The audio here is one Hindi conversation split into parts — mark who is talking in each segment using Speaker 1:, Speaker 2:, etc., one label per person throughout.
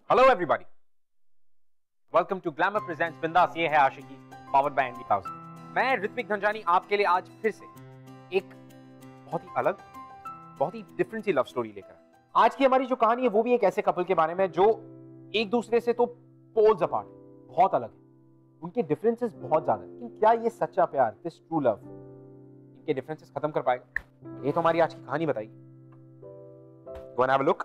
Speaker 1: Hello everybody, welcome to glamour presents बिंदास। ये है आशिकी, पावर्ड बाय एनडी 1000। मैं ऋत्विक धनजानी आपके लिए आज फिर से एक बहुत ही अलग, बहुत ही डिफरेंट सी लव स्टोरी लेकर आया। आज की हमारी जो कहानी है वो भी एक ऐसे कपल के बारे में जो एक दूसरे से तो पोल्स अपार्ट, बहुत अलग है। उनके डिफरेंसेस बहुत ज्यादा है, लेकिन क्या ये सच्चा प्यार, दिस ट्रू लव, इनके डिफरेंसेस खत्म कर पाएगा? ये तो हमारी आज की कहानी बताइए। Go and have a look.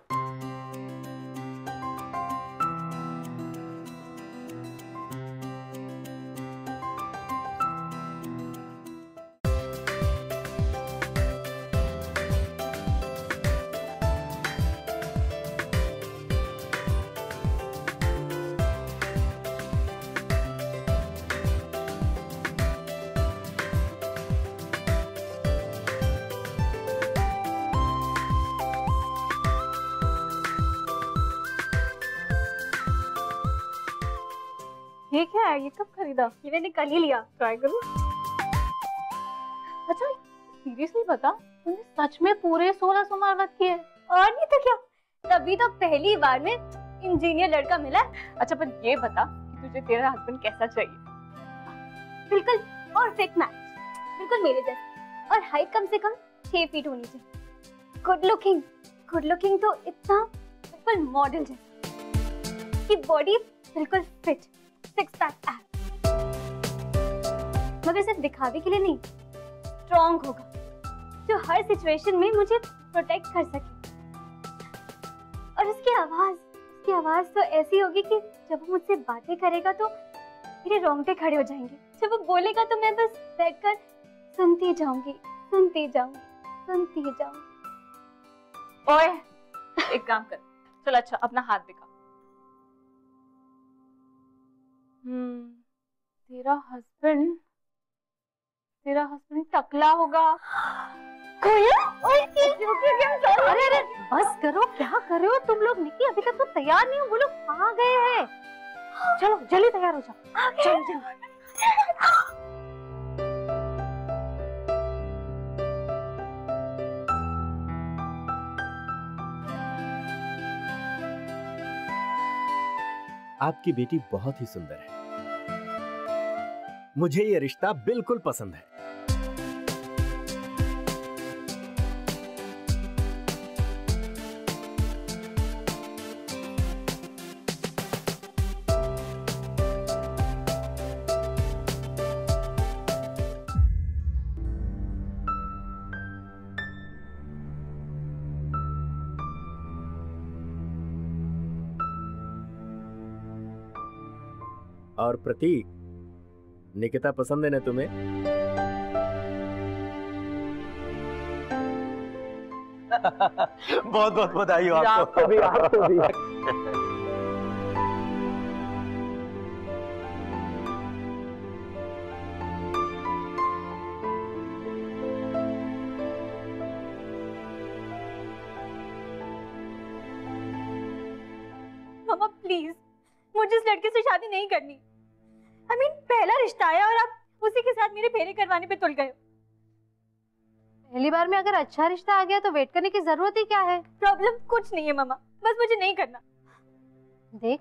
Speaker 2: ये क्या है? ये कब खरीदा? ये मैंने कल ही लिया। ट्राई करूं? अच्छा सीरियसली बता, तूने सच में पूरे 16 सोमवार व्रत किए? और नहीं तो क्या, तभी तो पहली बार में इंजीनियर लड़का मिला। अच्छा पर ये बता कि तुझे तेरा हस्बैंड कैसा चाहिए? बिल्कुल परफेक्ट मैच, बिल्कुल मेरे जैसा, और हाइट कम से कम 6 फीट होनी चाहिए। गुड लुकिंग तो इतना बिल्कुल मॉडल जैसा, कि बॉडी बिल्कुल फिट, सिक्स पैक एब्स, मगर सिर्फ दिखावे के लिए नहीं, स्ट्रॉन्ग होगा, जो हर सिचुएशन में मुझे प्रोटेक्ट कर सके। और उसकी आवाज तो ऐसी होगी कि जब वो मुझसे बातें करेगा तो मेरे रोंगटे खड़े हो जाएंगे। जब वो बोलेगा तो मैं बस बैठकर सुनती जाऊंगी। ओए एक काम कर, चल अच्छा अपना हाथ दिखा। तेरा हस्बैंड टकला होगा। अरे बस करो, क्या कर रहे हो तुम लोग? निकी अभी तक तो तैयार नहीं हो, वो लोग कहाँ गए हैं? चलो जल्दी तैयार हो जाओ, चलो।
Speaker 3: आपकी बेटी बहुत ही सुंदर है, मुझे ये रिश्ता बिल्कुल पसंद है। और प्रतीक, निकिता पसंद है ना तुम्हें?
Speaker 4: बहुत बहुत बधाई हो आपको भी।
Speaker 2: मामा प्लीज, मुझे इस लड़के से शादी नहीं करनी। I mean, पहला रिश्ता आया और आप उसी के साथ मेरे फेरे करवाने पे तुल गए। पहली बार में अगर अच्छा रिश्ता आ गया तो वेट करने की जरूरत ही क्या है? प्रॉब्लम कुछ नहीं है मामा, बस मुझे नहीं करना। देख,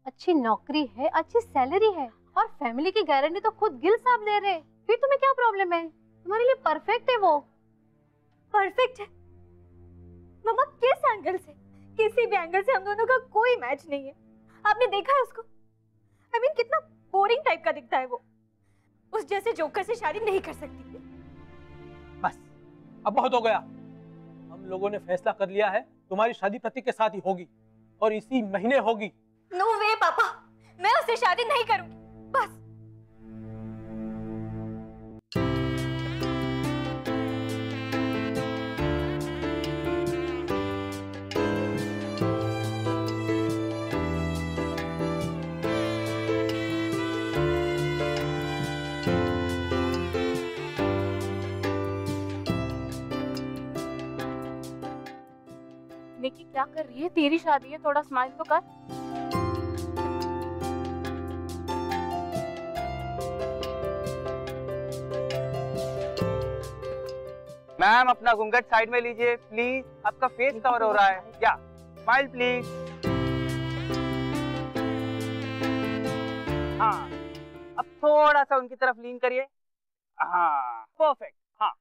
Speaker 2: अच्छी नौकरी है, अच्छी सैलरी है, और फैमिली की गारंटी तो खुद गिल साहब दे रहे। फिर तुम्हें क्या प्रॉब्लम है? तुम्हारे लिए परफेक्ट है वो। परफेक्ट है मामा? किस एंगल से? किसी भी एंगल से हम दोनों का कोई मैच नहीं है। आपने देखा है उसको? I mean, कितना बोरिंग टाइप का दिखता है वो। उस जैसे जोकर से शादी नहीं कर सकती।
Speaker 4: बस अब बहुत हो गया। हम लोगों ने फैसला कर लिया है, तुम्हारी शादी प्रतीक के साथ ही होगी, और इसी महीने होगी।
Speaker 2: नो वे पापा, मैं उससे शादी नहीं करूंगी। बस निकी क्या कर रही है? तेरी शादी है, थोड़ा स्माइल तो कर।
Speaker 5: मैम अपना घूंघट साइड में लीजिए प्लीज, आपका फेस कवर हो रहा है। या स्माइल प्लीज। हाँ, अब थोड़ा सा उनकी तरफ लीन करिए। हाँ, परफेक्ट। हाँ,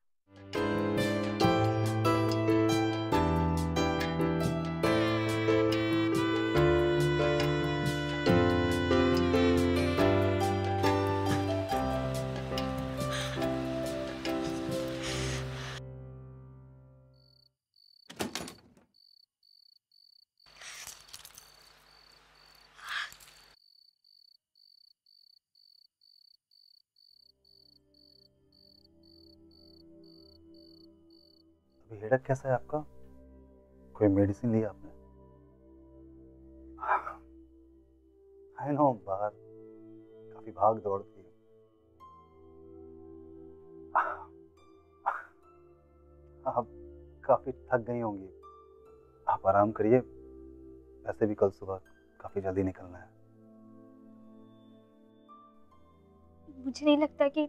Speaker 6: अभी हेडेक कैसा है आपका? कोई मेडिसिन ली आपने? आई नो, बाहर काफी भाग दौड़ थी। आप काफी थक गई होंगी, आप आराम करिए। वैसे भी कल सुबह काफी जल्दी निकलना है।
Speaker 2: मुझे नहीं लगता कि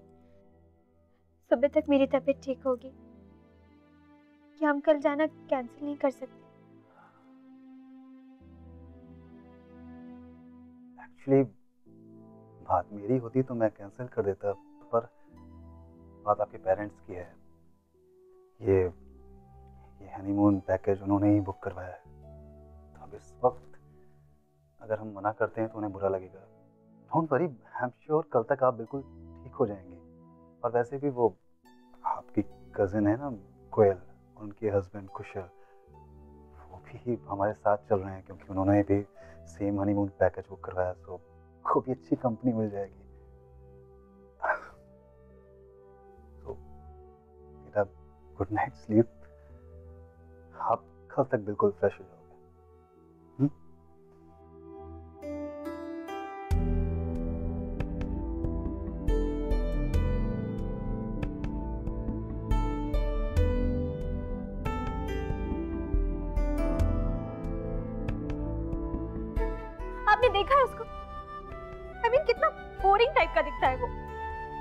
Speaker 2: सुबह तक मेरी तबीयत ठीक होगी। क्या हम कल जाना कैंसिल नहीं कर सकते?
Speaker 6: एक्चुअली बात मेरी होती तो मैं कैंसिल कर देता, पर बात आपके पेरेंट्स की है। ये हनीमून पैकेज उन्होंने ही बुक करवाया है, तो अब इस वक्त अगर हम मना करते हैं तो उन्हें बुरा लगेगा। Don't worry, I am sure कल तक आप बिल्कुल ठीक हो जाएंगे। और वैसे भी वो आपकी कजिन है ना कोयल, उनके हस्बैंड कुशल, वो भी हमारे साथ चल रहे हैं क्योंकि उन्होंने भी सेम हनीमून पैकेज बुक करवाया, तो को भी अच्छी कंपनी मिल जाएगी। तो मेरा गुड नाइट स्लीप। आप कल तक बिल्कुल फ्रेश हो जाओगे।
Speaker 2: आपने देखा है उसको? I mean, कितना बोरिंग टाइप का दिखता है वो।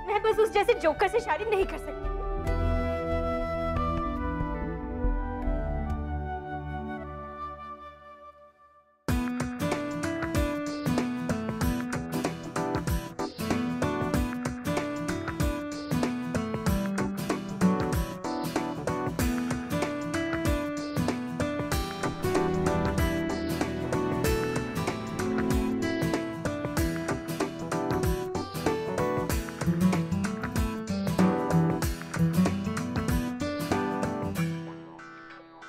Speaker 2: मैं बस उस जैसे जोकर से शादी नहीं कर सकती।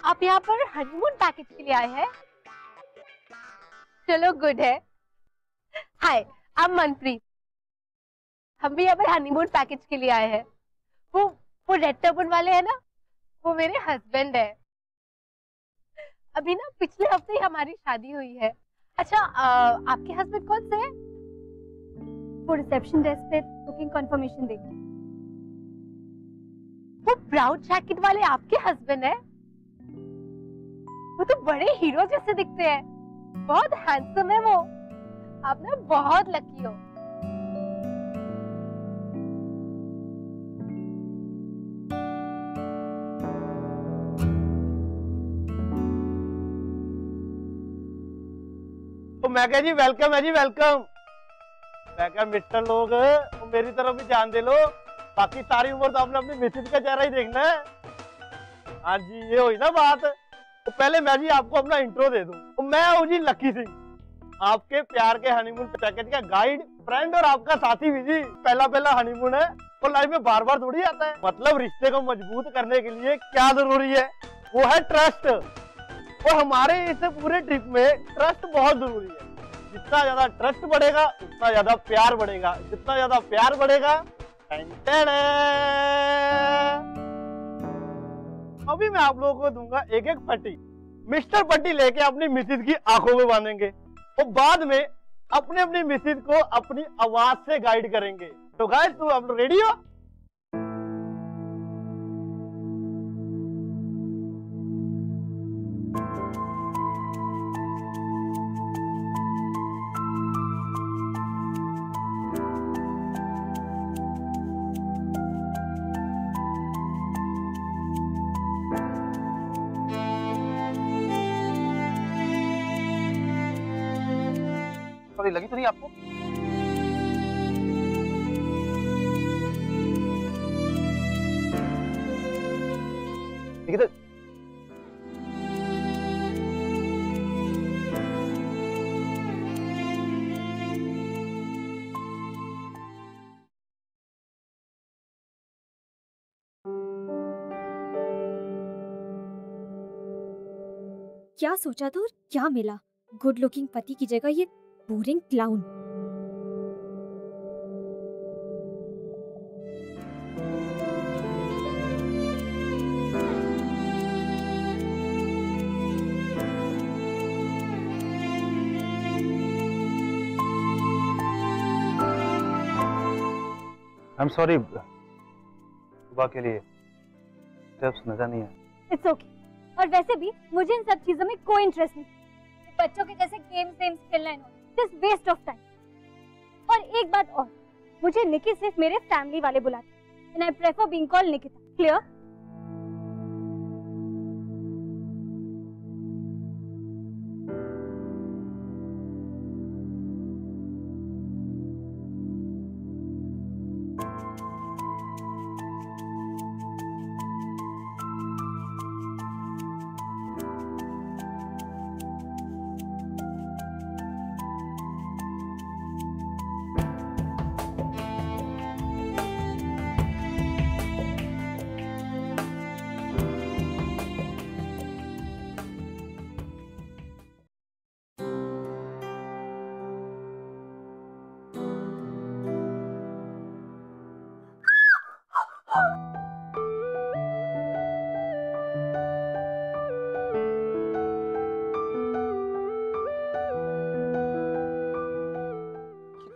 Speaker 2: आप यहाँ पर हनीमून पैकेज के लिए आए हैं? चलो गुड है। हाय, आई एम मनप्रीत। हम भी यहाँ पर हनीमून पैकेज के लिए आए हैं। वो रेड टर्बन वाले हैं ना, वो मेरे हस्बैंड है। अभी ना पिछले हफ्ते ही हमारी शादी हुई है। अच्छा, आपके हस्बैंड कौन से हैं? वो रिसेप्शन डेस्क पे बुकिंग कंफर्मेशन देंगे। वो ब्राउन जैकेट वाले आपके हस्बैंड है? वो तो बड़े हीरो जैसे दिखते हैं, बहुत हैंडसम है वो। आप ना बहुत लकी हो।
Speaker 7: तो मैं कह जी वेलकम है जी, वेलकम। मैं कह मिस्टर लोग तो मेरी तरफ भी ध्यान दे लो, बाकी सारी उम्र तो आपने अपनी मिसेज का चेहरा ही देखना है। हाँ जी, ये हुई ना बात। तो पहले मैं जी आपको अपना इंट्रो दे दूं। तो मैं हूँ जी लकी सिंह, आपके प्यार के हनीमून पैकेज का गाइड, फ्रेंड और आपका साथी भी जी। पहला हनीमून है और लाइफ में बार बार थोड़ी आता है। मतलब रिश्ते को मजबूत करने के लिए क्या जरूरी है, वो है ट्रस्ट। और हमारे इस पूरे ट्रिप में ट्रस्ट बहुत जरूरी है। जितना ज्यादा ट्रस्ट बढ़ेगा उतना ज्यादा प्यार बढ़ेगा, जितना ज्यादा प्यार बढ़ेगा। अभी मैं आप लोगों को दूंगा एक एक पट्टी। मिस्टर पट्टी लेके अपनी मिसेज की आंखों में बांधेंगे और बाद में अपने अपनी मिसेज को अपनी आवाज से गाइड करेंगे। तो गाइस, तुम आप लोग रेडी हो? लगी तो नहीं आपको?
Speaker 6: निकिता
Speaker 8: क्या सोचा था और क्या मिला? गुड लुकिंग पति की जगह ये boring clown.
Speaker 6: I am sorry, सुबह के लिए स्टेप्स नजर नहीं आए।
Speaker 2: It's okay. और वैसे भी मुझे इन सब चीजों में कोई इंटरेस्ट नहीं। बच्चों के जैसे गेम्स खेलना है, जस्ट वेस्ट ऑफ टाइम। और एक बात और, मुझे निकी सिर्फ मेरे फैमिली वाले बुलाते हैं, and I prefer being called Nikita. Clear?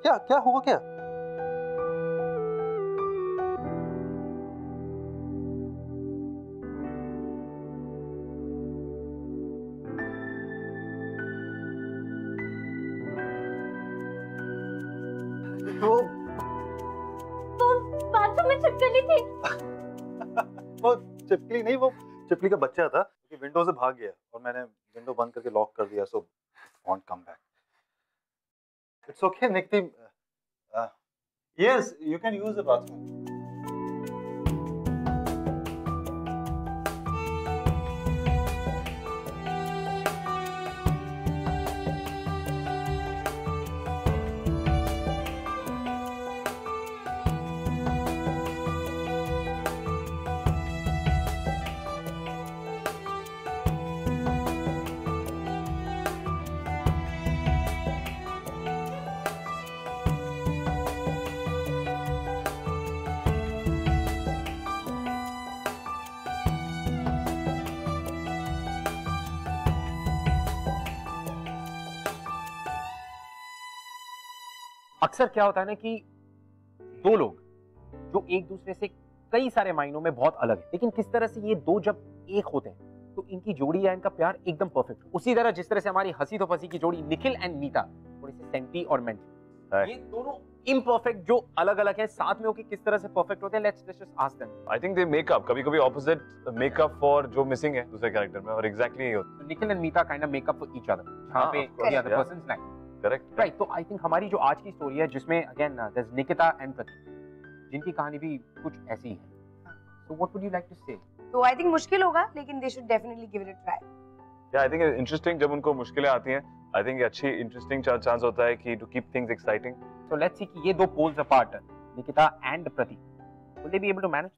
Speaker 6: क्या क्या हुआ क्या?
Speaker 2: वो बाथरूम में छिपकली थी।
Speaker 6: वो छिपकली नहीं, वो छिपकली का बच्चा था कि विंडो से भाग गया और मैंने विंडो बंद करके लॉक कर दिया, so want come back. It's okay, Nikti. Yes, you can use the bathroom.
Speaker 1: अक्सर क्या होता है ना कि दो लोग जो एक दूसरे से कई सारे मायनों में बहुत अलग है, लेकिन किस तरह से ये दो जब एक होते हैं तो इनकी जोड़ी या इनका प्यार एकदम परफेक्ट। उसी तरह जिस तरह से हमारी हंसी तो फंसी की जोड़ी निखिल एंड नीता थोड़ी सी सेंटी और मेंटी, ये दोनों इम्परफेक्ट जो अलग अलग हैं साथ में होके किस तरह से परफेक्ट होते हैं। Let's just ask them.
Speaker 9: I think they make up, कभी-कभी ऑपोजिट मेकअप फॉर जो मिसिंग है दूसरे कैरेक्टर में, और एग्जैक्टली यही होता है।
Speaker 1: Nikhil and Neeta kind of make up for each other, जहां पे the other persons like.
Speaker 9: Correct
Speaker 1: right. तो आई थिंक हमारी जो आज की स्टोरी है जिसमें again there is Nikita and Prateek, जिनकी कहानी भी कुछ ऐसी है। So what would you like to say?
Speaker 10: तो आई थिंक मुश्किल होगा, लेकिन दे शुड डेफिनेटली गिव इट अ ट्राई।
Speaker 9: या आई थिंक इंटरेस्टिंग, जब उनको मुश्किलें आती हैं आई थिंक अच्छी इंटरेस्टिंग चांस होता है कि to keep things exciting.
Speaker 1: So let's see कि ये दो poles apart, Nikita and Prateek, will they B able to manage?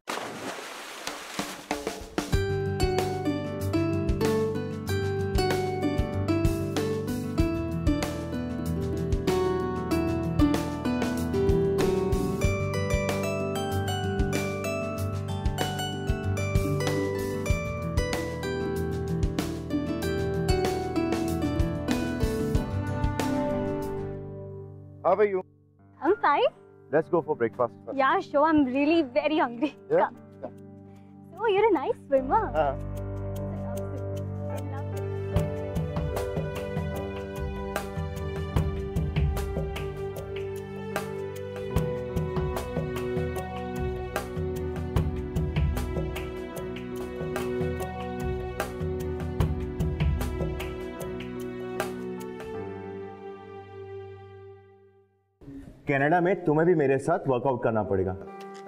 Speaker 7: How are you?
Speaker 2: I'm fine.
Speaker 7: Let's go for breakfast first.
Speaker 2: Yeah, sure. I'm really very hungry.
Speaker 7: Yeah?
Speaker 2: Come. So you're a nice swimmer.
Speaker 7: Canada में तुम्हें भी मेरे साथ वर्कआउट करना पड़ेगा,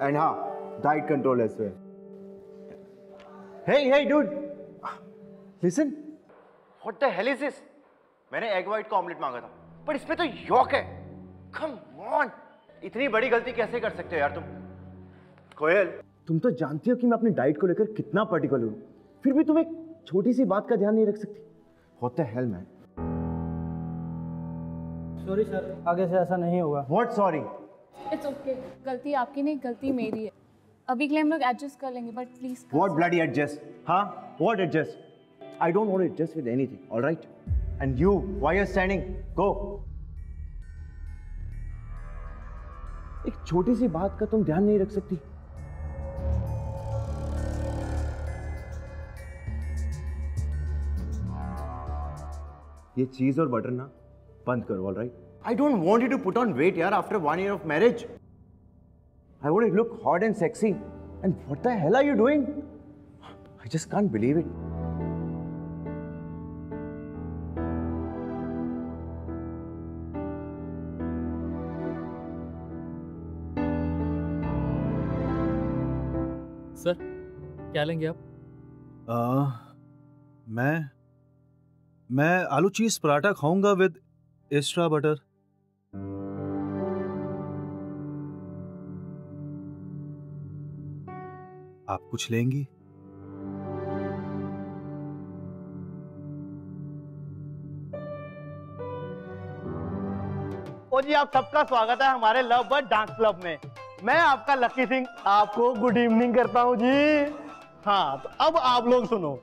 Speaker 7: एंड हाँ, diet control as well. Hey, dude. Listen.
Speaker 11: What the hell is this? मैंने एग वाइट का ऑमलेट मांगा था, पर इसमें तो यॉक है। Come on, इतनी बड़ी गलती कैसे कर सकते हो यार तुम? कोयल,
Speaker 7: तुम तो जानती हो कि मैं अपनी डाइट को लेकर कितना पर्टिकुलर हूँ, फिर भी तुम एक छोटी सी बात का ध्यान नहीं रख सकती। What the hell, man?
Speaker 4: Sorry sir, आगे से ऐसा नहीं होगा।
Speaker 7: What sorry?
Speaker 2: इट्स ओके, गलती आपकी नहीं, गलती मेरी है। अभी के लिए हम लोग एडजस्ट कर लेंगे, but please.
Speaker 7: What bloody adjust? हाँ? What adjust? I don't want to adjust with anything, all right? And you, why are you standing? Go. एक छोटी सी बात का तुम ध्यान नहीं रख सकती। ये चीज और बटर ना बंद करो, all right? I don't want you to put on weight, यार, after 1 year of marriage. I want you to look hot and sexy. And what the hell are you doing? I just can't believe it.
Speaker 3: Sir, क्या लेंगे आप?
Speaker 6: मैं आलू चीज पराठा खाऊंगा विद एक्स्ट्रा बटर। आप कुछ लेंगी?
Speaker 7: ओ जी, आप सबका स्वागत है हमारे लव बर्ड डांस क्लब में। मैं आपका लकी सिंह आपको गुड इवनिंग करता हूं जी। हाँ, तो अब आप लोग सुनो,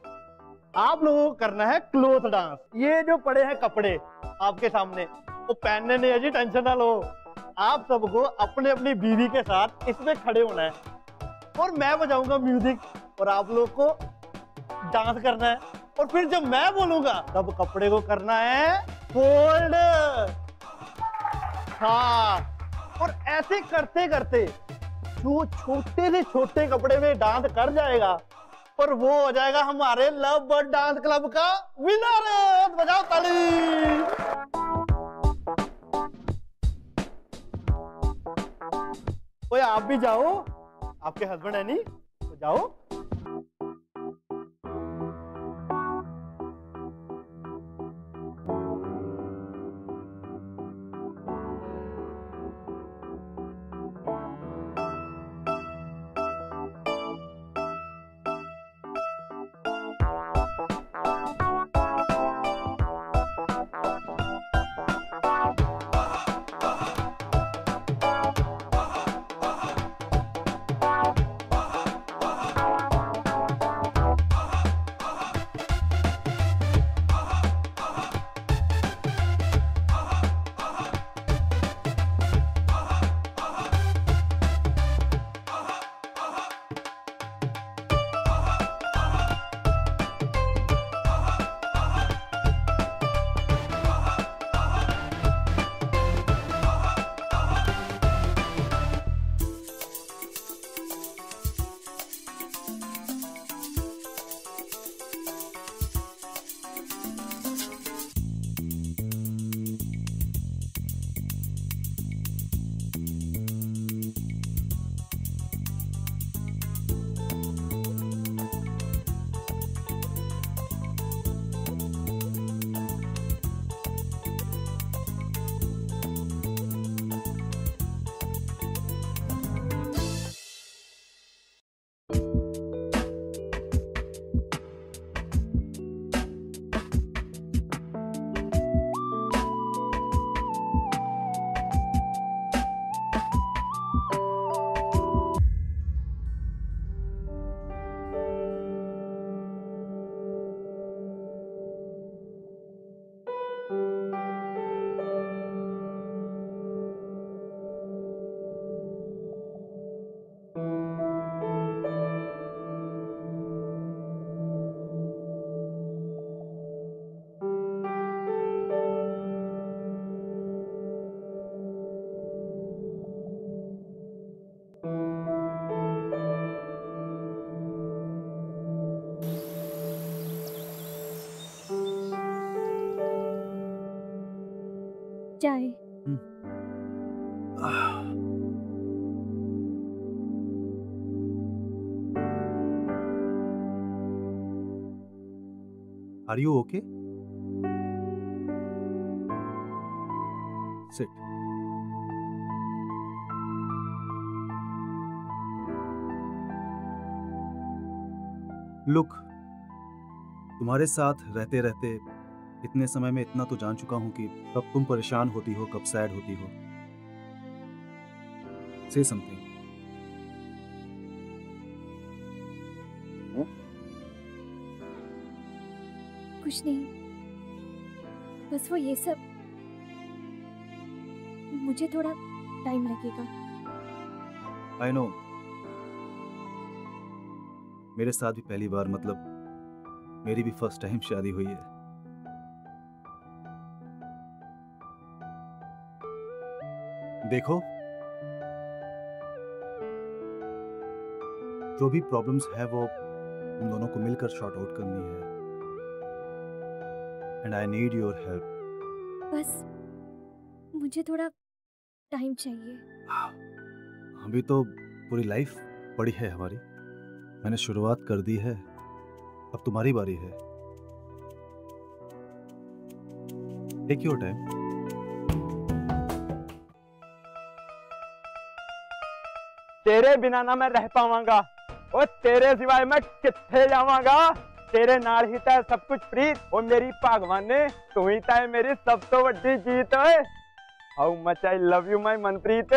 Speaker 7: आप लोगों को करना है क्लोथ डांस। ये जो पड़े हैं कपड़े आपके सामने, वो पहनने नहीं है जी, टेंशन ना लो। आप सबको अपने अपनी बीवी के साथ इसमें खड़े होना है और मैं बजाऊंगा म्यूजिक और आप लोग को डांस करना है। और फिर जब मैं बोलूंगा तब कपड़े को करना है फोल्ड। हाँ, और ऐसे करते करते जो छोटे से छोटे कपड़े में डांस कर जाएगा और वो हो जाएगा हमारे लव बर्ड डांस क्लब का विनर। बजाओ ताली। ओए, आप भी जाओ, आपके हस्बैंड है नहीं, तो जाओ।
Speaker 8: चाय।
Speaker 6: Are you okay? Sit. Look, तुम्हारे साथ रहते रहते इतने समय में इतना तो जान चुका हूं कि कब तुम परेशान होती हो, कब सैड होती हो। से समथिंग।
Speaker 8: कुछ नहीं, बस वो ये सब, मुझे थोड़ा टाइम लगेगा।
Speaker 6: आई नो, मेरे साथ भी पहली बार, मतलब मेरी भी फर्स्ट टाइम शादी हुई है। देखो, जो भी प्रॉब्लम्स है वो हम दोनों को मिलकर शॉर्ट आउट करनी है। And I need your help.
Speaker 8: बस मुझे थोड़ा टाइम चाहिए।
Speaker 6: अभी तो पूरी लाइफ पड़ी है हमारी। मैंने शुरुआत कर दी है, अब तुम्हारी बारी है। Take your time.
Speaker 7: तेरे बिना ना मैं रह पावांगा, और तेरे सिवाय मैं किथे जावांगा। तेरे नाल ही तै सब कुछ प्रीत, और मेरी भगवान ने तू ही तै मेरी सब तो वड्डी जीत। How much I love you my Manpreet.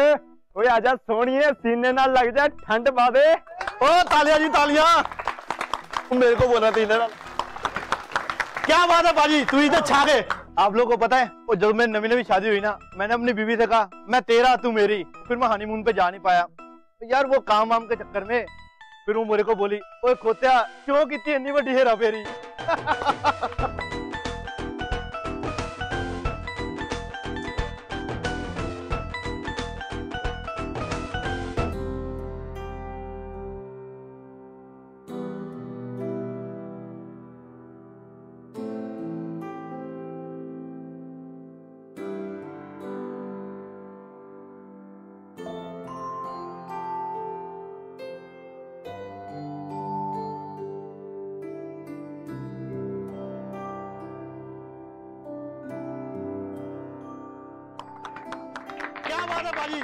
Speaker 7: ओए आजा सोनिए, सीने ना लग जाए ठंड बादे। ओ तालियां जी तालियां। मेरे को बोला थी ना, क्या बात है बाजी, तू ही तो छा गए। आप लोगों को पता है, और जब मैं नवी नवी शादी हुई ना, मैंने अपनी बीवी से कहा मैं तेरा तू मेरी। फिर मैं हनीमून पे जा नहीं पाया यार, वो काम वाम के चक्कर में। फिर वो मेरे को बोली, ओए खोत्या क्यों कितनी इतनी बड़ी हेरा फेरी।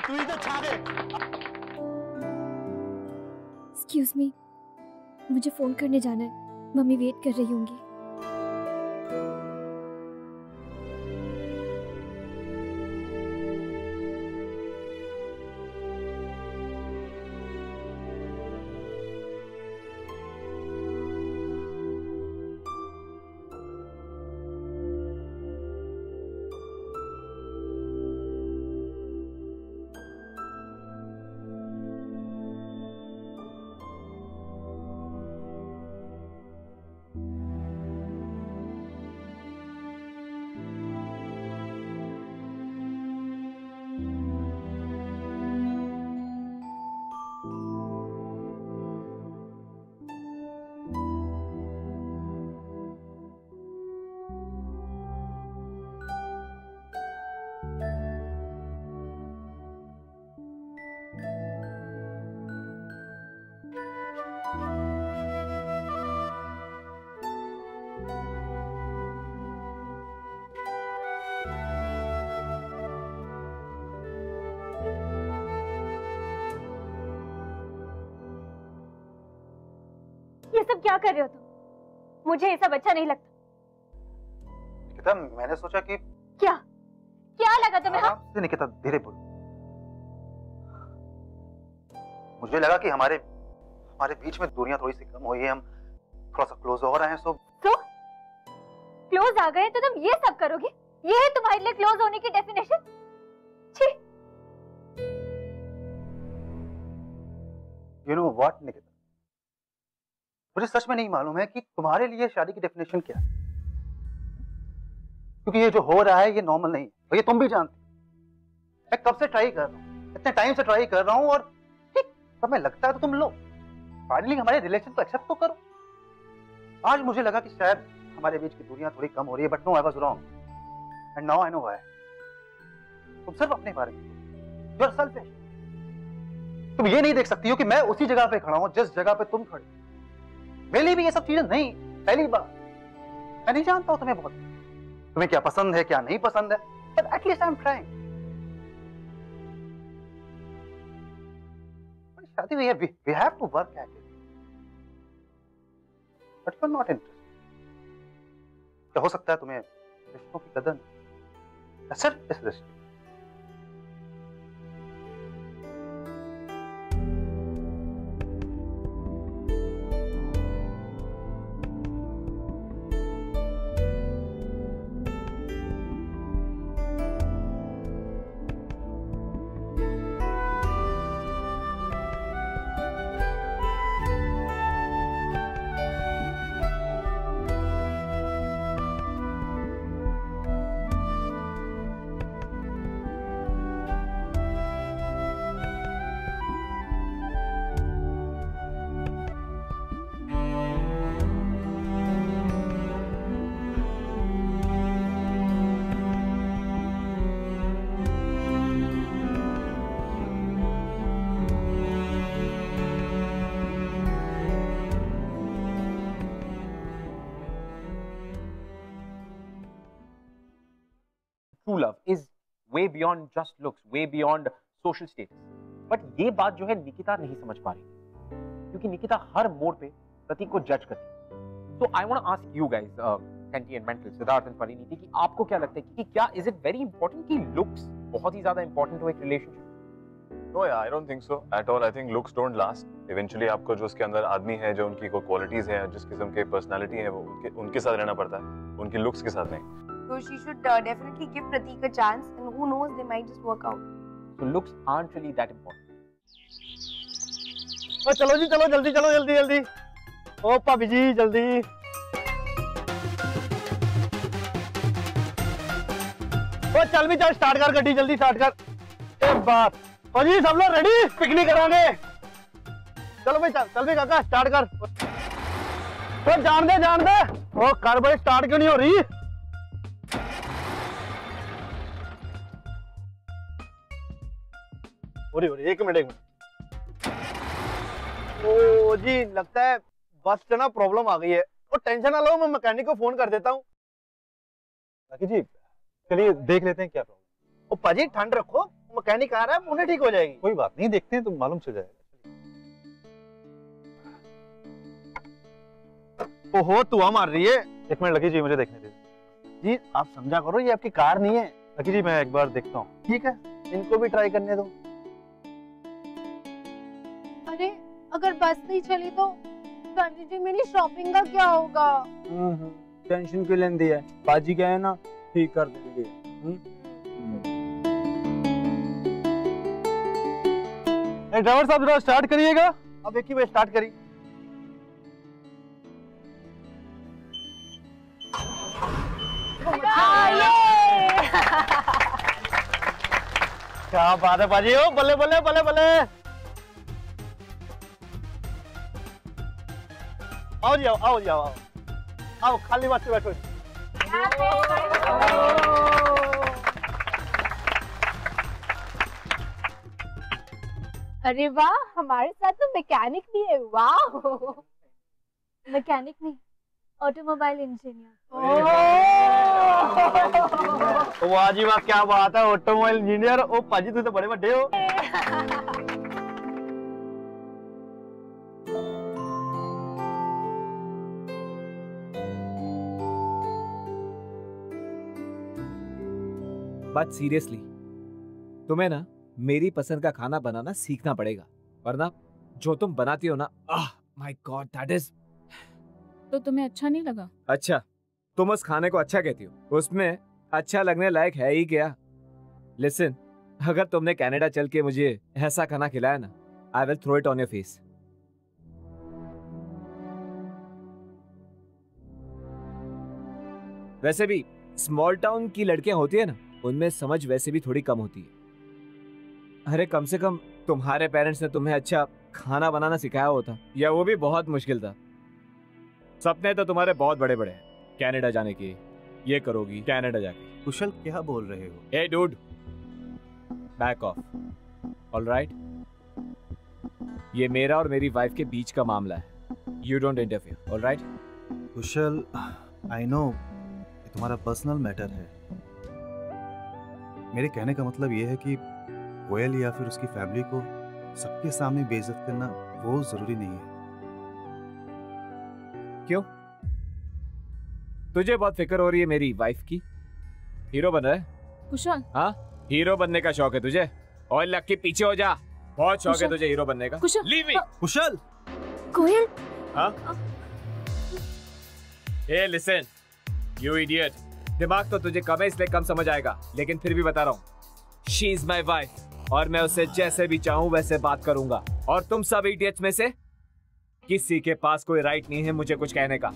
Speaker 7: तू ही तो छा गए।
Speaker 8: एक्सक्यूज मी, मुझे फोन करने जाना है, मम्मी वेट कर रही होंगी।
Speaker 2: ये सब क्या कर रहे हो तुम? मुझे ये सब अच्छा नहीं लगता।
Speaker 6: निकिता, मैंने सोचा कि
Speaker 2: क्या क्या लगा तुम्हें?
Speaker 6: आपसे निकिता, धीरे बोलो। मुझे लगा कि हमारे बीच में दूरियां थोड़ी सी कम हुई है, हम थोड़ा सा क्लोज हो रहे हैं। तो
Speaker 2: क्लोज आ गए तो तुम ये सब करोगे? ये है तुम्हारे लिए क्लोज होने की डेफिनेशन? छी।
Speaker 6: You know what, निकिता, मुझे सच में नहीं मालूम है कि तुम्हारे लिए शादी की डेफिनेशन क्या है, क्योंकि ये जो हो रहा है ये नॉर्मल नहीं है, और ये तुम भी जानते हो। मैं कब से ट्राई कर रहा हूँ, इतने टाइम से ट्राई कर रहा हूँ, और ठीक समय लगता है तो तुम लो। फाइनली हमारे रिलेशन को एक्सेप्ट तो करो। आज मुझे लगा कि शायद हमारे बीच की दूरियां थोड़ी कम हो रही है, but no, I was wrong and now I know why. तुम सिर्फ अपने बारे में, यू आर सेल्फिश। तुम ये नहीं देख सकती हो कि मैं उसी जगह पे खड़ा हूं जिस जगह पे तुम खड़े। मेरे लिए भी ये सब चीजें नहीं, पहली बार मैं नहीं जानता हूँ तुम्हें बहुत, तुम्हें क्या पसंद है क्या नहीं पसंद है, but at least I am trying. शादी हुई है, we have to work at it, but you're not interested। क्या हो सकता है तुम्हें रिश्तों की कदर नहीं, सिर्फ इस रिश्ते।
Speaker 1: True love is way beyond just looks, way beyond social status. But ये बात जो है निकिता नहीं समझ पा रही, क्योंकि निकिता हर मोड़ पे प्रतीक को जज करती है। So I want to ask you guys, Senti and Mental, Siddharth and Parineeti, कि आपको क्या लगता है कि क्या is it very important कि looks बहुत ही ज़्यादा important हो एक relationship?
Speaker 9: No, yeah, I don't think so at all. I think looks don't last. Eventually आपको जो उसके अंदर आदमी है, जो उनकी कोई qualities है, जिस किस्म के personality है, वो उनके साथ रहना पड़ता है, उनकी looks के साथ नहीं।
Speaker 10: So she should definitely give Pratik a chance, and who knows, they might just work out.
Speaker 1: So looks aren't really that important.
Speaker 7: ओ चलो जी चलो, जल्दी चलो, जल्दी जल्दी। ओ भाभी जी जल्दी। ओ चल भी चल, स्टार्ट कर गड्डी, जल्दी स्टार्ट कर। एक बात, ओ जी सब लोग रेडी, पिकनिक करांगे। चलो भाई चल भी काका, स्टार्ट कर। तो जान दे। ओ कर भाई, स्टार्ट क्यों नहीं हो रही? एक मिनट। ओ जी लगता है बस से ना प्रॉब्लम आ गई है। और टेंशन ना लो, मैं मैकेनिक को फोन कर देता हूँ।
Speaker 6: लकी जी चलिए देख लेते हैं क्या प्रॉब्लम।
Speaker 7: ओ पाजी ठंड रखो, मैकेनिक आ रहा है, पुणे ठीक हो जाएगी।
Speaker 6: कोई बात नहीं, देखते हैं तो मालूम चल जाएगा।
Speaker 7: ओहो धुआं मार रही है।
Speaker 6: एक मिनट लकी जी, मुझे देखने दीजिए।
Speaker 7: जी आप समझा करो, ये आपकी कार नहीं है।
Speaker 6: लकी जी मैं एक बार देखता हूँ।
Speaker 7: ठीक है, इनको भी ट्राई करने दो।
Speaker 10: अरे अगर बस नहीं चली तो गांधी जी मेरी शॉपिंग का क्या होगा?
Speaker 5: टेंशन क्यों लेंदी है, बाजी क्या है ना, ठीक कर देंगे।
Speaker 6: ड्राइवर साहब जरा स्टार्ट करिएगा।
Speaker 7: अब एक ही बार स्टार्ट करी। क्या बात है बाजी, ओ बल्ले बल्ले बल्ले बल्ले। आओ जी आओ, खाली बात से बैठो।
Speaker 2: अरे वाह, हमारे साथ तो मैकेनिक भी है। वाह, मैकेनिक नहीं, ऑटोमोबाइल इंजीनियर।
Speaker 7: वाह जी वाह, क्या बात है, ऑटोमोबाइल इंजीनियर। ओ पाजी तुम तो बड़े बड़े हो।
Speaker 12: बात सीरियसली, तुम्हें ना मेरी पसंद का खाना बनाना सीखना पड़ेगा, वरना जो तुम बनाती हो ना, माय गॉड दैट इज।
Speaker 13: तो तुम्हें अच्छा नहीं लगा?
Speaker 12: अच्छा, तुम उस खाने को अच्छा कहती हो, उसमें अच्छा लगने लायक है ही क्या? लिसन, अगर तुमने कनाडा चल के मुझे ऐसा खाना खिलाया ना, I will throw it on your face. वैसे भी स्मॉल टाउन की लड़कियां होती है ना, उनमें समझ वैसे भी थोड़ी कम होती है। अरे कम से कम तुम्हारे पेरेंट्स ने तुम्हें अच्छा खाना बनाना सिखाया होता, या वो भी बहुत मुश्किल था। सपने तो तुम्हारे बहुत बड़े बड़े हैं, कनाडा जाने के। ये करोगी कनाडा जाके।
Speaker 6: कुशल क्या बोल रहे हो?
Speaker 12: ए डूड, बैक ऑफ, ऑलराइट? ये मेरा और मेरी वाइफ के बीच का मामला है, you don't interfere, alright?
Speaker 6: Kusal I know ये तुम्हारा पर्सनल मैटर है। मेरे कहने का मतलब ये है कि कोयल या फिर उसकी फैमिली को सबके सामने बेइज्जत करना वो जरूरी नहीं है।
Speaker 12: क्यों? तुझे बहुत फिक्र हो रही है मेरी वाइफ की? हीरो बन रहा है?
Speaker 13: कुशल,
Speaker 12: हाँ, हीरो बनने का शौक है तुझे? और लग के पीछे हो जा, बहुत शौक है तुझे हीरो बनने का।
Speaker 13: कुशल,
Speaker 12: लीव मी। कुशल,
Speaker 8: कोयल,
Speaker 12: हाँ? Hey, listen, you idiot. दिमाग तो तुझे कम है इसलिए कम समझ आएगा, लेकिन फिर भी बता रहा हूँ, she is my wife और मैं उससे जैसे भी चाहूँ वैसे बात करूंगा। और तुम सब इडियट्स में से किसी के पास कोई राइट नहीं है मुझे कुछ कहने का।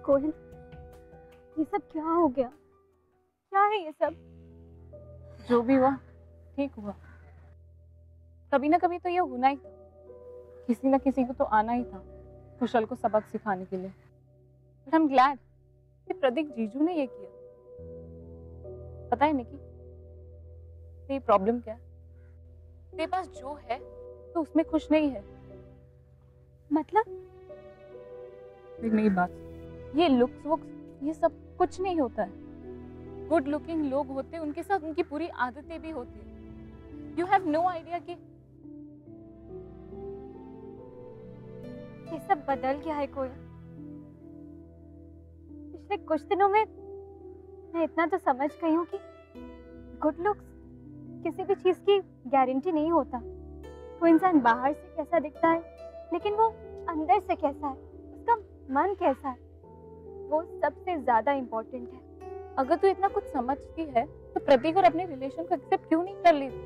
Speaker 2: कोयल, ये सब क्या हो गया? क्या है ये सब?
Speaker 13: जो भी हुआ ठीक हुआ। कभी ना कभी तो ये होना ही था, किसी ना किसी को तो आना ही था कुशल को सबक सिखाने के लिए। बट आई एम ग्लैड कि प्रदीप जीजू ने ये किया। पता है निकी, तेरी प्रॉब्लम क्या है? तेरे पास जो है तो उसमें खुश नहीं है।
Speaker 2: मतलब?
Speaker 13: मेरी बात, ये लुक्स वुक्स ये सब कुछ नहीं होता है। गुड लुकिंग लोग होते हैं, उनके साथ उनकी पूरी आदतें भी होती है। यू हैव नो आइडिया कि
Speaker 2: ये सब बदल गया है कोयल। पिछले कुछ दिनों में मैं इतना तो समझ गई हूँ कि गुड लुक्स किसी भी चीज की गारंटी नहीं होता। वो इंसान बाहर से कैसा दिखता है, लेकिन वो अंदर से कैसा है, उसका मन कैसा है, वो सबसे ज्यादा इम्पोर्टेंट है।
Speaker 13: अगर तू इतना कुछ समझती है तो प्रतीक और अपने रिलेशन को एक्सेप्ट क्यों नहीं कर लेती?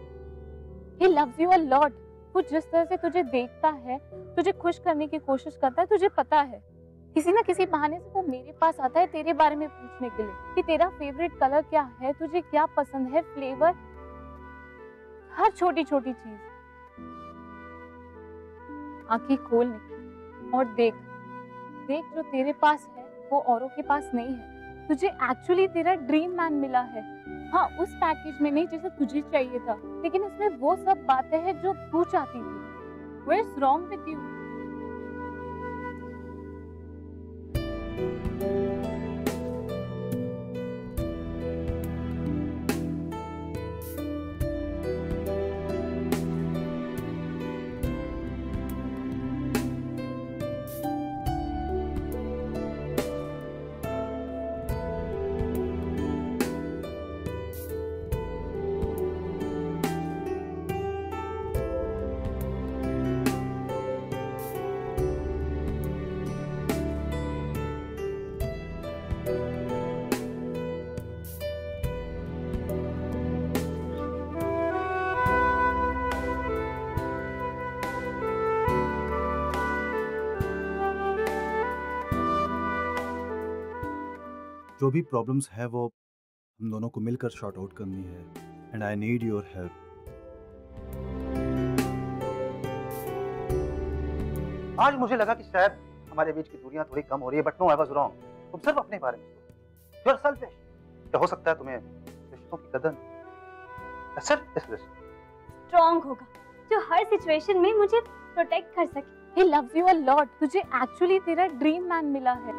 Speaker 13: He loves you a lot. वो जिस तरह से तुझे देखता है, तुझे खुश करने की कोशिश करता है, तुझे पता है किसी ना किसी बहाने से वो मेरे पास आता है तेरे बारे में पूछने के लिए कि तेरा फेवरेट कलर क्या है, तुझे क्या पसंद है, फ्लेवर, हर छोटी छोटी चीज। आंखें खोल निकल और देख देख, जो तेरे पास है वो औरों के पास नहीं है। तुझे एक्चुअली तेरा ड्रीम मैन मिला है। हाँ, उस पैकेज में नहीं जैसा तुझे चाहिए था, लेकिन उसमें वो सब बातें हैं जो तू चाहती थी। What's wrong with you?
Speaker 6: जो भी प्रॉब्लम्स है वो हम दोनों को मिलकर शॉर्ट आउट करनी है, and I need your help.
Speaker 14: आज मुझे लगा कि शायद हमारे बीच की दूरियां थोड़ी कम हो रही है, but no, I was wrong. तुम सिर्फ अपने बारे में सोचो। You are selfish. क्या हो सकता है तुम्हें रिश्तों की कदर सिर्फ इस रिश्ते
Speaker 2: स्ट्रॉन्ग होगा जो हर सिचुएशन में मुझे प्रोटेक्ट कर सके।
Speaker 13: He loves you a lot. तुझे एक्चुअली तेरा ड्रीम मैन मिला है.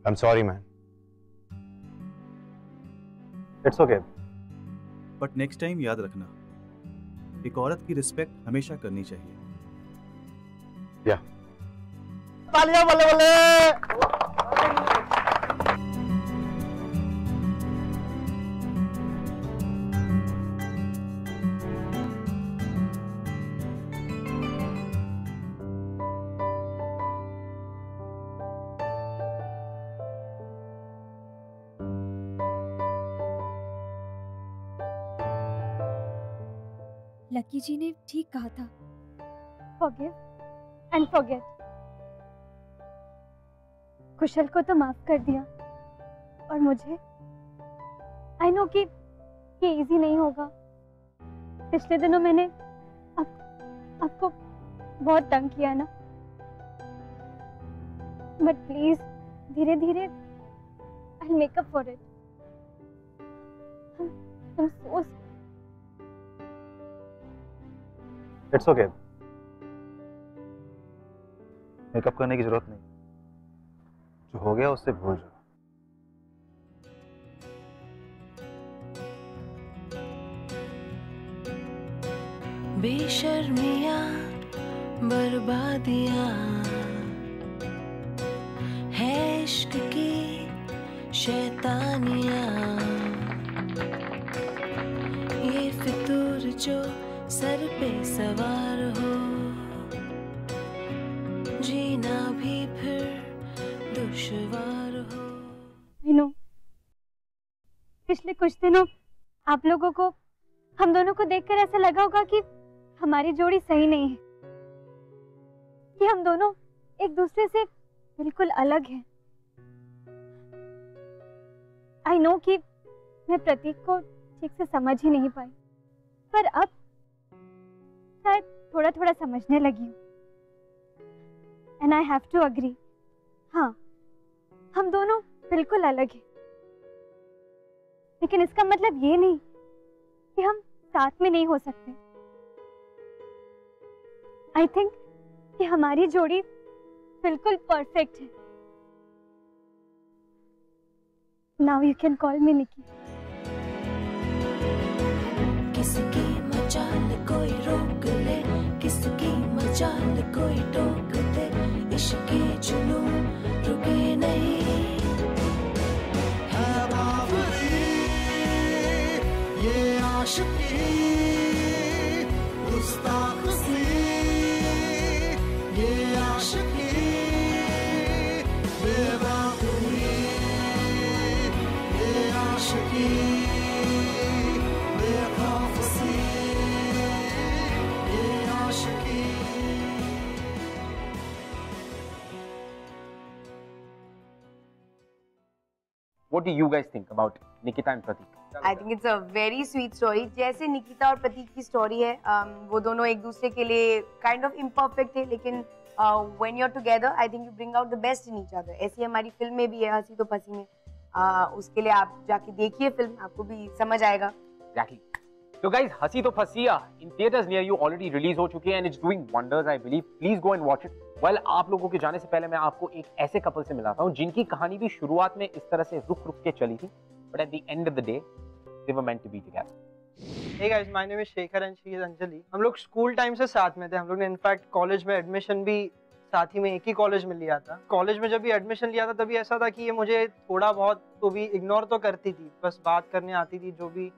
Speaker 11: I'm sorry, man.
Speaker 6: It's okay.
Speaker 15: But next time याद रखना, एक औरत की रिस्पेक्ट हमेशा करनी चाहिए।
Speaker 11: या
Speaker 7: तालियां बल्ले बल्ले।
Speaker 8: लकी जी ने ठीक कहा था।
Speaker 2: Forgive and forget. कुशल को तो माफ कर दिया और मुझे I know कि ये इजी नहीं होगा। पिछले दिनों मैंने आपको बहुत तंग किया ना, बट प्लीज धीरे धीरे I'll make up for it. I'm so
Speaker 6: it's okay. Makeup करने की जरूरत नहीं, जो हो गया उससे भूल जाओ।
Speaker 16: बेशर्मियां बर्बादियां है इश्क की शैतानियां, ये फितूर जो सर पे सवार हो, जीना भी फिर दुश्वार हो।
Speaker 2: मीनू, पिछले कुछ दिनों आप लोगों को हम दोनों को देखकर ऐसा लगा होगा कि हमारी जोड़ी सही नहीं है, कि हम दोनों एक दूसरे से बिल्कुल अलग हैं। आई नो कि मैं प्रतीक को ठीक से समझ ही नहीं पाई, पर अब शायद थोड़ा थोड़ा समझने लगी हूँ। And I have to agree, हाँ हम दोनों बिल्कुल अलग हैं, लेकिन इसका मतलब ये नहीं कि हम साथ में नहीं हो सकते। आई थिंक कि हमारी जोड़ी बिल्कुल परफेक्ट है। Now you can call me Niki.
Speaker 16: किसकी मचाल कोई रोक ले, किसकी मचाल कोई टोक दे, इश्क के जुनून रुके नहीं।
Speaker 17: है बावरी ये आशिकी, गुस्ताख सी ये आशिकी, बेबाकुई ये आशिकी, बेखौफ सी ये आशिकी।
Speaker 1: What do you guys think about Nikita and Pratik?
Speaker 18: I think it's a very sweet story. जैसे निकिता और प्रतीक की स्टोरी है, वो दोनों एक दूसरे के लिए kind of imperfect थे, लेकिन when you're together, I think you bring out the best in each other. ऐसी हमारी फिल्म में भी है, हंसी तो फंसी में। उसके लिए आप जाके देखिए फिल्म, आपको भी समझ आएगा।
Speaker 1: Exactly. So guys, हंसी तो फंसी in theaters near you already release हो चुकी है and it's doing wonders, I believe. Please go and watch it. Well, आप लोगों के जाने से पहले मैं आपको एक ऐसे कपल से मिलाता हूँ जिनकी कहानी भी शुरुआत में इस तरह से रुक के चली थी, but at the end of the day, they were meant to be together.
Speaker 19: Hey guys, my name is Shekhar and she is Anjali. हम लोग स्कूल टाइम से साथ में थे। हम लोग ने इनफैक्ट कॉलेज में एडमिशन भी साथ ही में एक ही कॉलेज में लिया था। कॉलेज में जब भी एडमिशन लिया था तभी ऐसा था कि ये मुझे थोड़ा बहुत तो भी इग्नोर तो करती थी, बस बात करने आती थी जो भी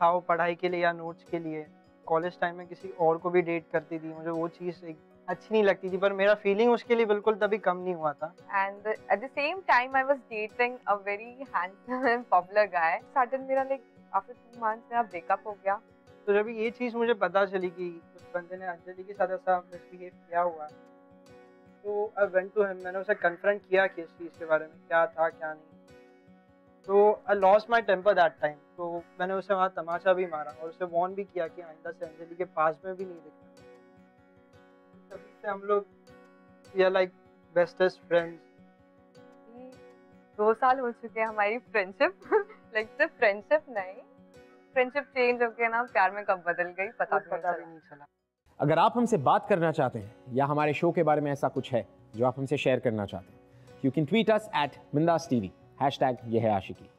Speaker 19: था वो पढ़ाई के लिए या नोट्स के लिए। कॉलेज टाइम में किसी और को भी डेट करती थी, मुझे वो चीज़ एक अच्छी नहीं लगती थी, पर मेरा फीलिंग उसके लिए बिल्कुल तभी कम नहीं हुआ था।
Speaker 20: And at the same time, I was dating a very handsome and popular guy. Suddenly, मेरा like after 2 months मेरा breakup हो गया।
Speaker 19: तो जब ये चीज़ मुझे पता चली कि उस बंदे ने अंजलि के साथ ऐसा मिसबिहेव किया हुआ है, तो I went to him, मैंने उसे कन्फ्रंट किया कि इस चीज़ के बारे में क्या था क्या नहीं। तो I lost my temper that time, तो मैंने उसे वहाँ तमाचा भी मारा और उसे वार्न भी किया कि आइंदा से अंजलि के पास में भी नहीं दिखना। तभी से हम लोग we are like bestest friends।
Speaker 20: 2 साल हो चुके हैं हमारी फ्रेंडशिप। लाइक सिर्फ फ्रेंडशिप नहीं, फ्रेंडशिप चेंज होके ना प्यार में कब बदल गई पता भी नहीं चला।
Speaker 1: अगर आप हमसे बात करना चाहते हैं या हमारे शो के बारे में ऐसा कुछ है जो आप हमसे शेयर करना चाहते हैं, you can tweet us @bindaas TV, #ये है आशिकी।